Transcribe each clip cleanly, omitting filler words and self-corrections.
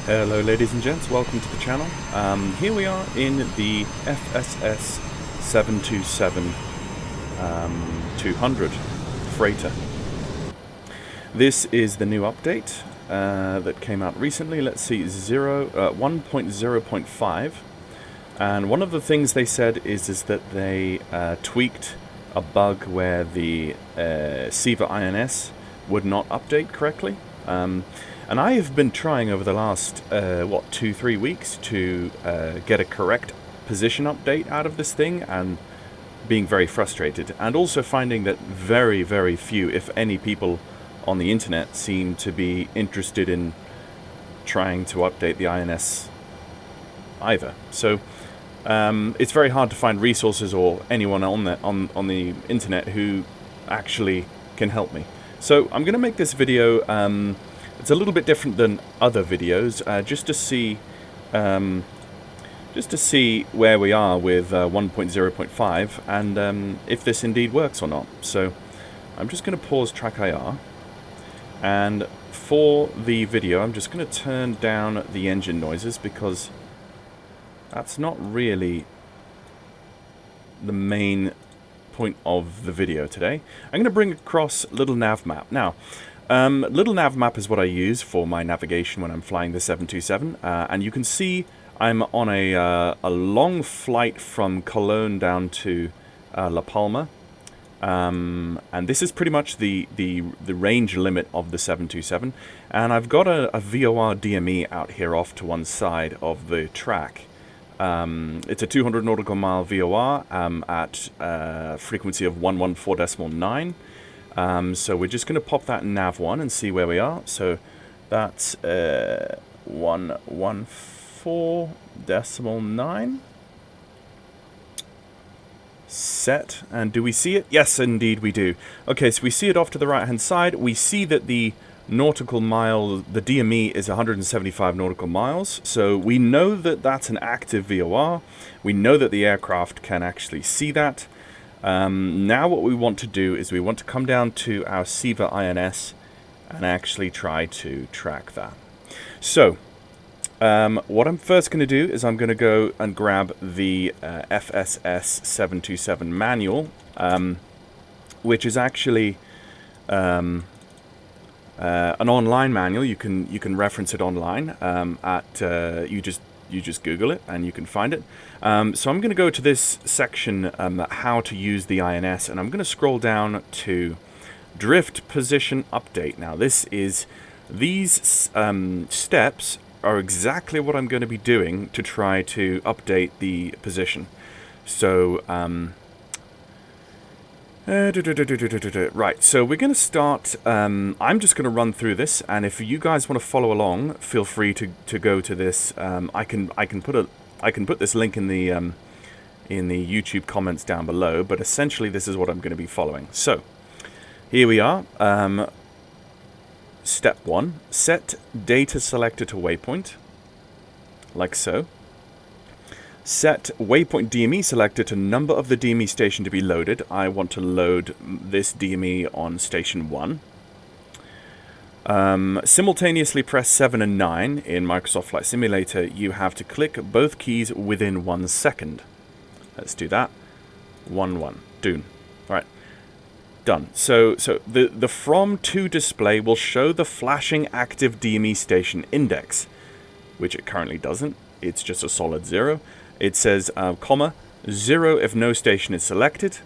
Hello ladies and gents, welcome to the channel. Here we are in the FSS 727 200 freighter. This is the new update that came out recently. Let's see, 1.0.5, and one of the things they said is that they tweaked a bug where the CIVA INS would not update correctly. And I have been trying over the last, 2-3 weeks to get a correct position update out of this thing, and being very frustrated. And also finding that very, very few, if any, people on the internet seem to be interested in trying to update the INS either. So it's very hard to find resources or anyone on the internet who actually can help me. So I'm going to make this video. It's a little bit different than other videos, just to see where we are with 1.0.5 and if this indeed works or not. So I'm just going to pause track IR, and for the video I'm just going to turn down the engine noises because that's not really the main point of the video today. I'm going to bring across little nav map. Now, little nav map is what I use for my navigation when I'm flying the 727, and you can see I'm on a long flight from Cologne down to La Palma, and this is pretty much the range limit of the 727, and I've got a VOR DME out here off to one side of the track. It's a 200 nautical mile VOR at frequency of 114.9. So we're just going to pop that in nav1 and see where we are. So that's 114.9. Set. And do we see it? Yes, indeed we do. Okay, so we see it off to the right hand side. We see that the nautical mile, the DME is 175 nautical miles. So we know that that's an active VOR. We know that the aircraft can actually see that. Now what we want to do is we want to come down to our CIVA INS and actually try to track that. So what I'm first going to do is I'm going to go and grab the FSS 727 manual, which is actually an online manual. You can reference it online you just Google it and you can find it. So I'm going to go to this section, how to use the INS, and I'm going to scroll down to drift position update. Now these steps are exactly what I'm going to be doing to try to update the position. So right, so we're going to start. I'm just going to run through this, and if you guys want to follow along, feel free to go to this. I can put this link in the YouTube comments down below. But essentially, this is what I'm going to be following. So here we are. Step 1: set data selector to waypoint, like so. Set waypoint DME selector to number of the DME station to be loaded. I want to load this DME on station 1. Simultaneously press 7 and 9 in Microsoft Flight Simulator. You have to click both keys within 1 second. Let's do that. 1. Done. Alright. Done. So the from to display will show the flashing active DME station index, which it currently doesn't. It's just a solid 0. It says, 0 if no station is selected,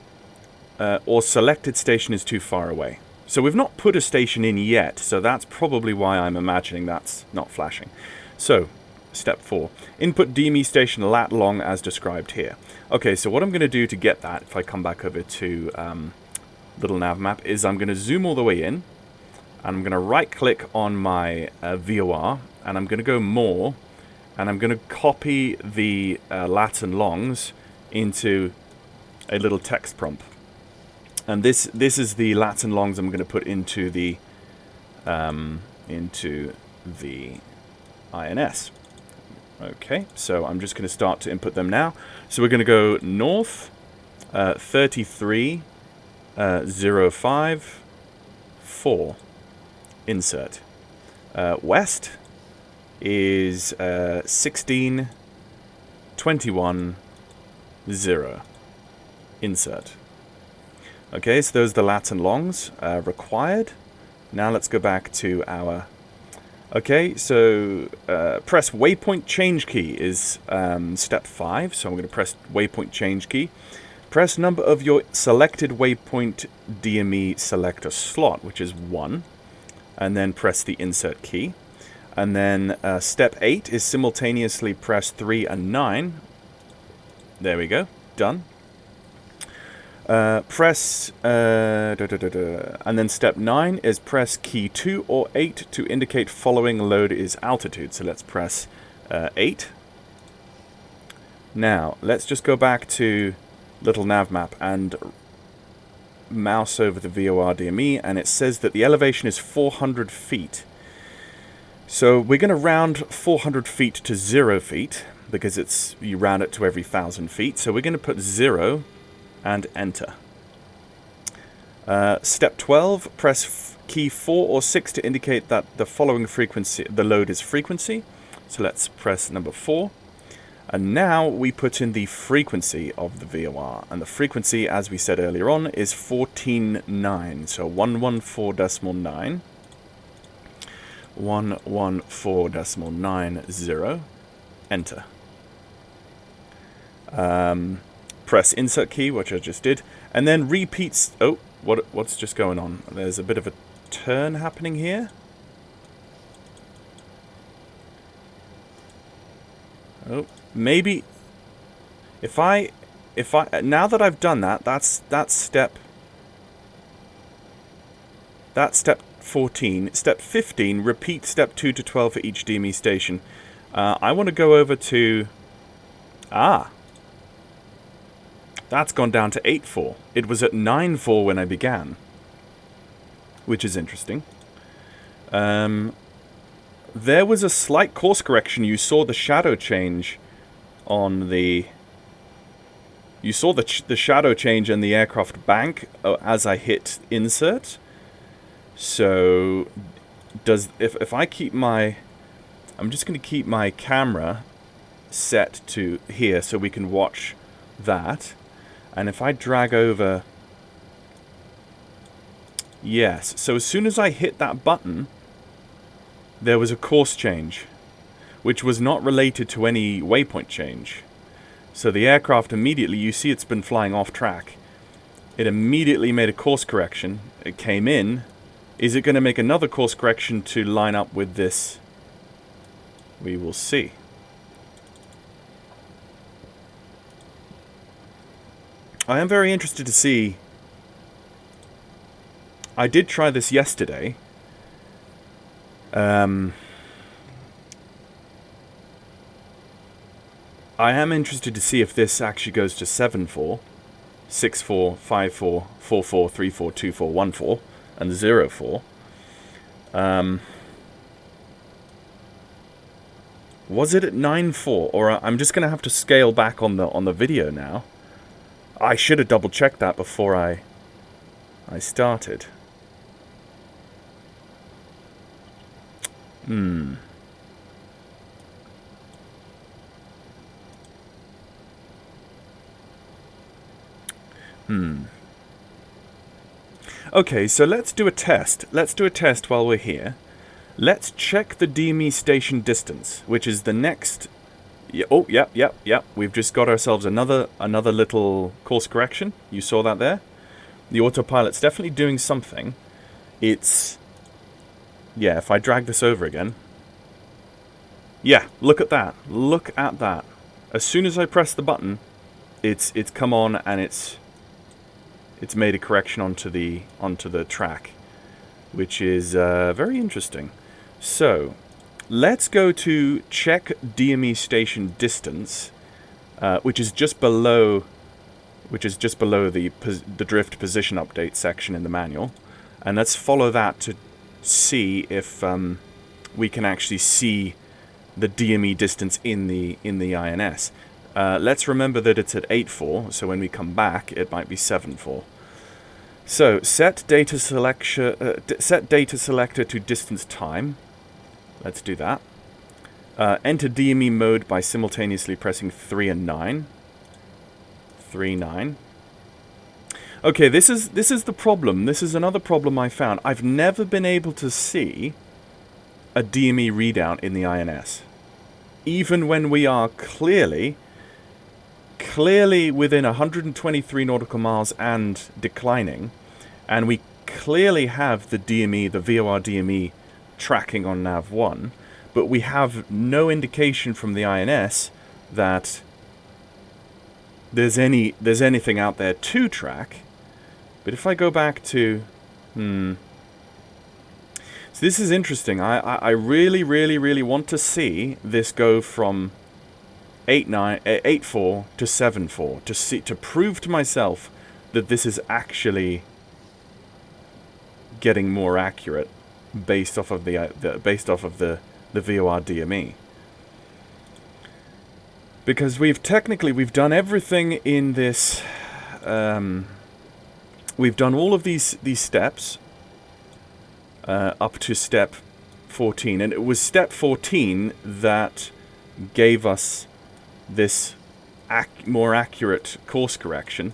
or selected station is too far away. So we've not put a station in yet, so that's probably why I'm imagining that's not flashing. So, step 4. Input DME station lat long as described here. Okay, so what I'm going to do to get that, if I come back over to little nav map, is I'm going to zoom all the way in, and I'm going to right click on my VOR, and I'm going to go more, and I'm going to copy the lats and longs into a little text prompt. And this is the lats and longs I'm going to put into the INS. Okay, so I'm just going to start to input them now. So we're going to go north 3305 4. Insert. West is 16, 21, 0. Insert. Okay, so those are the lats and longs required. Now let's go back to our... Okay, so press waypoint change key is step 5. So I'm going to press waypoint change key. Press number of your selected waypoint DME selector slot, which is 1. And then press the insert key. And then step 8 is simultaneously press 3 and 9. There we go. Done. Press... and then step 9 is press key 2 or 8 to indicate following load is altitude. So let's press 8. Now, let's just go back to little nav map and mouse over the VOR DME, and it says that the elevation is 400 feet. So we're going to round 400 feet to 0 feet, because you round it to every 1,000 feet. So we're going to put 0 and enter. Step 12, press key 4 or 6 to indicate that the following frequency, the load is frequency. So let's press number 4. And now we put in the frequency of the VOR. And the frequency, as we said earlier on, is 14.9. So 114.9. 114.90. Enter. Press insert key, which I just did, and then repeats... Oh, what's just going on? There's a bit of a turn happening here. Oh, maybe if I now that I've done that, that's step 14. Step 15, repeat step 2 to 12 for each DME station. I want to go over to... That's gone down to 8.4. It was at 9.4 when I began, which is interesting. There was a slight course correction. You saw the shadow change on the... You saw the shadow change in the aircraft bank as I hit insert. So, if I keep my... I'm just going to keep my camera set to here so we can watch that. And if I drag over... Yes, so as soon as I hit that button, there was a course change, which was not related to any waypoint change. So the aircraft immediately, you see it's been flying off track. It immediately made a course correction. It came in. Is it going to make another course correction to line up with this? We will see. I am very interested to see. I did try this yesterday. I am interested to see if this actually goes to 7.4, 6.4, 5.4, 4.4, 3.4, 2.4, 1.4, and 0.4. Was it at 9.4? Or I'm just going to have to scale back on the video now. I should have double checked that before I started. Okay, so let's do a test. Let's do a test while we're here. Let's check the DME station distance, which is the next... Oh, yep. We've just got ourselves another little course correction. You saw that there? The autopilot's definitely doing something. It's... Yeah, if I drag this over again... Yeah, look at that. Look at that. As soon as I press the button, it's come on and it's made a correction onto the track, which is very interesting. So, let's go to check DME station distance, which is just below the drift position update section in the manual, and let's follow that to see if we can actually see the DME distance in the INS. Let's remember that it's at 8.4, so when we come back, it might be 7.4. So set data selector to distance time. Let's do that. Enter DME mode by simultaneously pressing 3 and 9. 3, 9. Okay, this is the problem. This is another problem I found. I've never been able to see a DME readout in the INS. Even when we are clearly within 123 nautical miles and declining, and we clearly have the DME, the VOR DME tracking on nav1, but we have no indication from the INS that there's anything out there to track. But if I go back to so this is interesting. I really want to see this go from 8.4 to 7.4 to prove to myself that this is actually getting more accurate based off of the VOR DME. Because we've done everything in this. We've done all of these steps up to step 14, and it was step 14 that gave us this more accurate course correction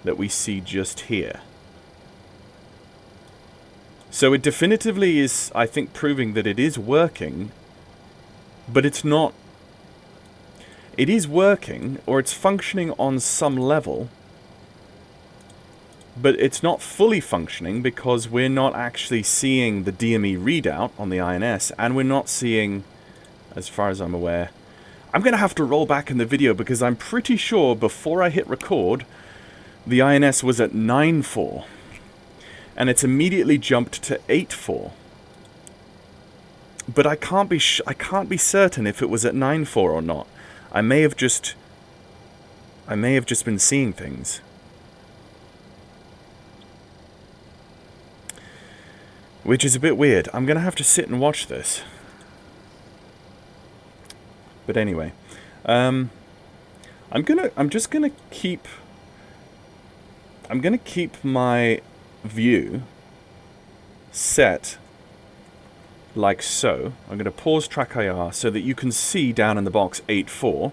that we see just here. So it definitively is, I think, proving that it is working, but it's not. It is working, or it's functioning on some level, but it's not fully functioning because we're not actually seeing the DME readout on the INS, and we're not seeing, as far as I'm aware. I'm going to have to roll back in the video because I'm pretty sure before I hit record, the INS was at 9.4, and it's immediately jumped to 8.4. But I can't be certain if it was at 9.4 or not. I may have just been seeing things. Which is a bit weird. I'm going to have to sit and watch this. But anyway, I'm just going to keep my view set like so. I'm going to pause track IR so that you can see down in the box 8.4,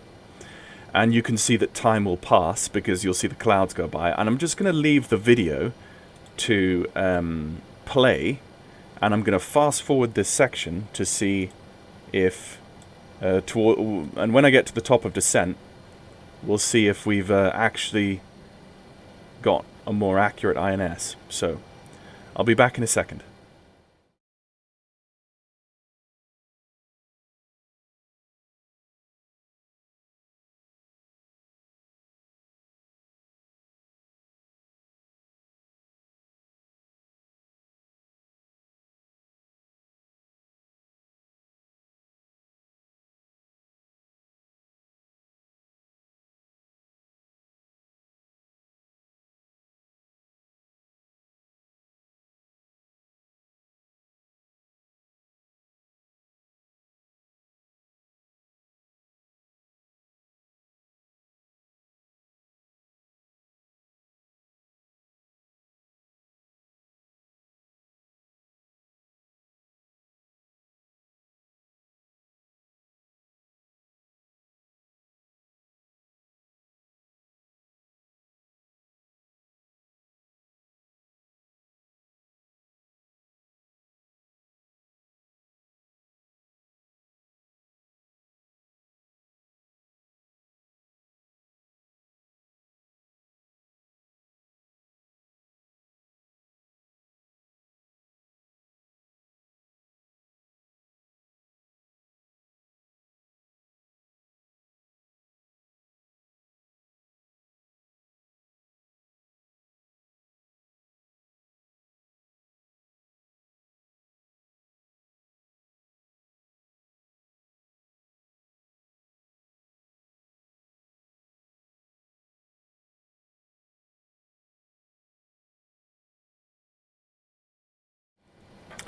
and you can see that time will pass because you'll see the clouds go by. And I'm just going to leave the video to play. And I'm going to fast forward this section to see if, and when I get to the top of descent, we'll see if we've actually got a more accurate INS. So, I'll be back in a second.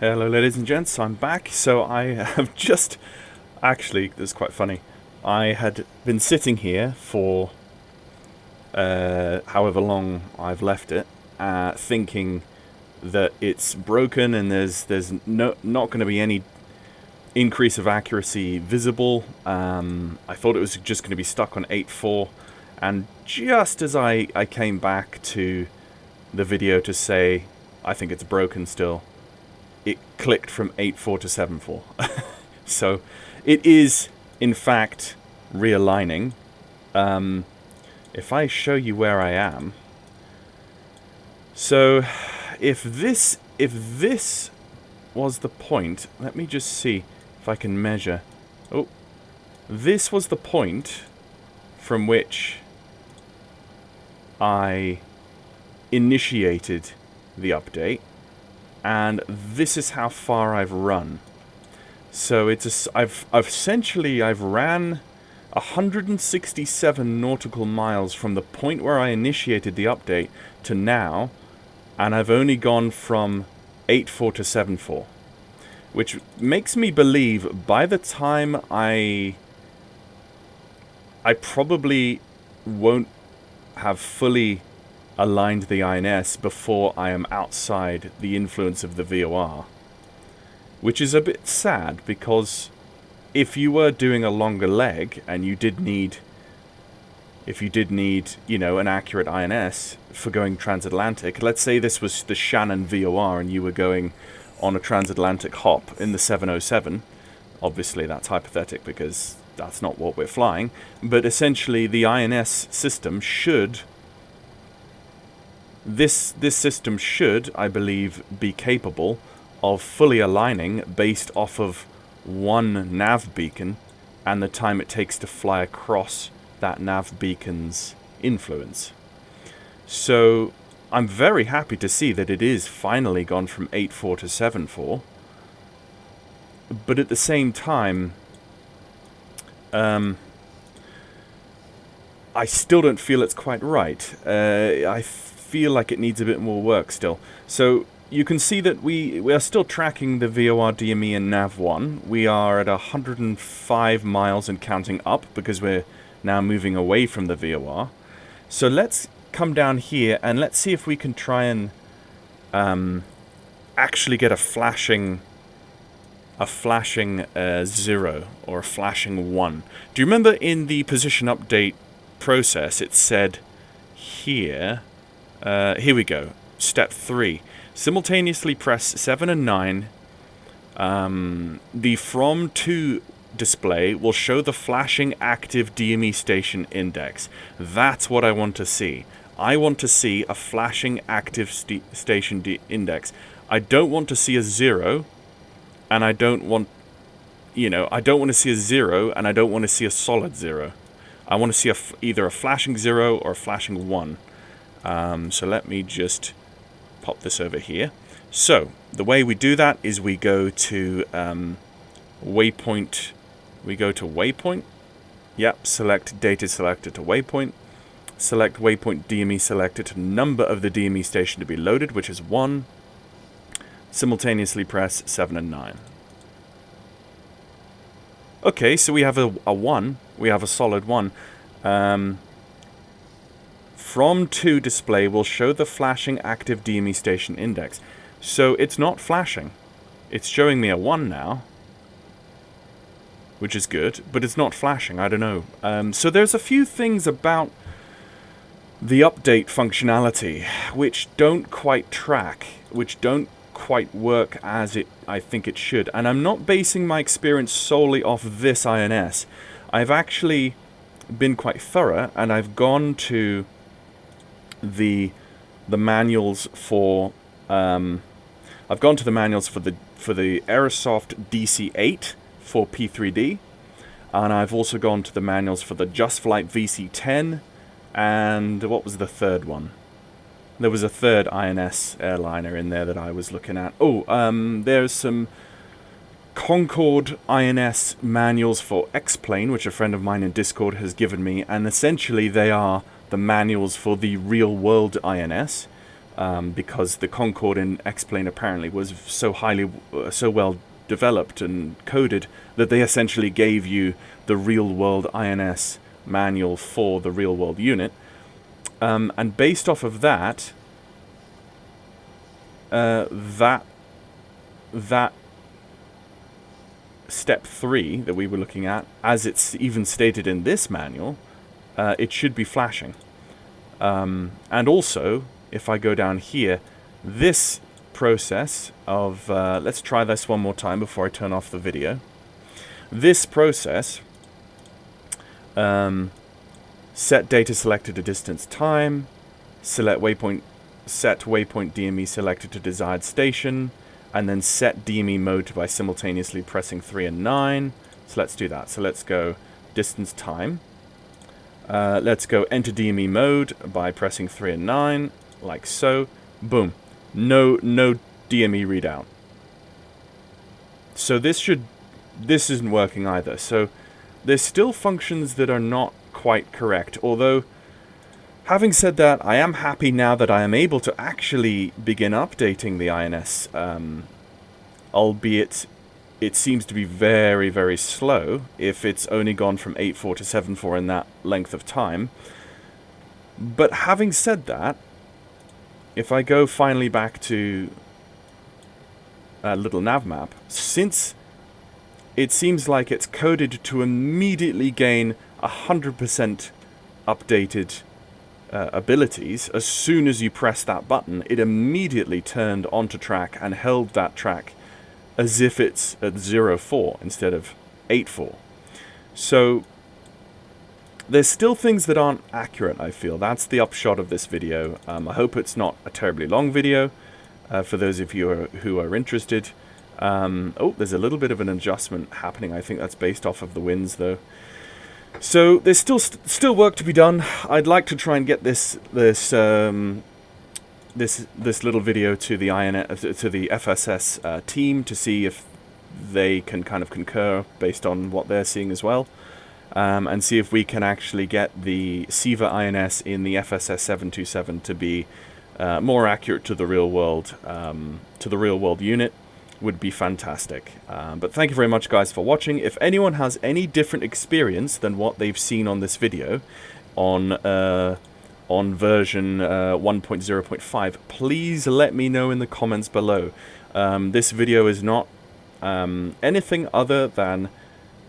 Hello ladies and gents, I'm back. So I have just, actually, this is quite funny. I had been sitting here for however long I've left it, thinking that it's broken and there's not going to be any increase of accuracy visible. I thought it was just going to be stuck on 8.4, and just as I came back to the video to say I think it's broken still, it clicked from 8.4 to 7.4. So it is in fact realigning. If I show you where I am, so if this was the point, let me just see if I can measure. Oh, this was the point from which I initiated the update, and this is how far I've run. So it's I've ran 167 nautical miles from the point where I initiated the update to now, and I've only gone from 8.4 to 7.4, which makes me believe by the time I probably won't have fully aligned the INS before I am outside the influence of the VOR, which is a bit sad, because if you were doing a longer leg and you did need, you know, an accurate INS for going transatlantic, let's say this was the Shannon VOR and you were going on a transatlantic hop in the 707, obviously that's hypothetical because that's not what we're flying, but essentially the INS system should, this system should, I believe, be capable of fully aligning based off of one nav beacon and the time it takes to fly across that nav beacon's influence. So I'm very happy to see that it is finally gone from 8.4 to 7.4, but at the same time I still don't feel it's quite right. I feel like it needs a bit more work still. So you can see that we are still tracking the VOR, DME and NAV1. We are at 105 miles and counting up because we're now moving away from the VOR. So let's come down here and let's see if we can try and actually get a flashing 0 or a flashing 1. Do you remember in the position update process it said here, here we go, step 3. Simultaneously press 7 and 9. The from to display will show the flashing active DME station index. That's what I want to see. I want to see a flashing active station index. I don't want to see a 0, and I don't want, you know, I don't want to see a 0, and I don't want to see a solid 0. I want to see either a flashing 0 or a flashing 1. So let me just pop this over here. So the way we do that is we go to waypoint. We go to waypoint. Yep, select data selector to waypoint. Select waypoint DME selector to number of the DME station to be loaded, which is 1. Simultaneously press 7 and 9. Okay, so we have a 1. We have a solid 1. From to display will show the flashing active DME station index. So it's not flashing. It's showing me a 1 now, which is good, but it's not flashing. I don't know. So there's a few things about the update functionality which don't quite track, which don't quite work as I think it should. And I'm not basing my experience solely off this INS. I've actually been quite thorough, and I've gone to the manuals for I've gone to the manuals for the Aerosoft DC-8 for P3D, and I've also gone to the manuals for the Just Flight VC-10, and what was the third one? There was a third INS airliner in there that I was looking at. Oh, there's some Concorde INS manuals for X-Plane, which a friend of mine in Discord has given me, and essentially they are the manuals for the real-world INS, because the Concorde in X-Plane apparently was so well developed and coded that they essentially gave you the real-world INS manual for the real-world unit. And based off of that, step 3 that we were looking at, as it's even stated in this manual, it should be flashing. And also, if I go down here, this process of, let's try this one more time before I turn off the video. This process, set data selected to distance time, set waypoint DME selected to desired station, and then set DME mode by simultaneously pressing 3 and 9. So let's do that. So let's go distance time. Let's go enter DME mode by pressing 3 and 9, like so. Boom. No DME readout. So this isn't working either. So there's still functions that are not quite correct, although having said that, I am happy now that I am able to actually begin updating the INS, albeit it seems to be very, very slow if it's only gone from 8.4 to 7.4 in that length of time. But having said that, if I go finally back to a little nav map, since it seems like it's coded to immediately gain 100% updated abilities, as soon as you press that button, it immediately turned onto track and held that track as if it's at 0.4 instead of 8.4. So there's still things that aren't accurate, I feel. That's the upshot of this video. I hope it's not a terribly long video for those of you who are interested. Oh, there's a little bit of an adjustment happening. I think that's based off of the winds, though. So there's still work to be done. I'd like to try and get this little video to the FSS team to see if they can kind of concur based on what they're seeing as well, and see if we can actually get the CIVA INS in the FSS 727 to be more accurate to the real world unit. Would be fantastic. But thank you very much, guys, for watching. If anyone has any different experience than what they've seen on this video on version 1.0.5, please let me know in the comments below. This video is not anything other than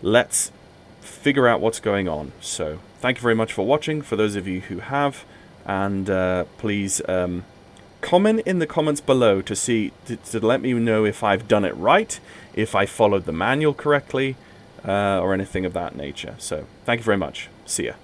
let's figure out what's going on. So thank you very much for watching, for those of you who have, and please comment in the comments below to let me know if I've done it right, if I followed the manual correctly, or anything of that nature. So thank you very much. See ya.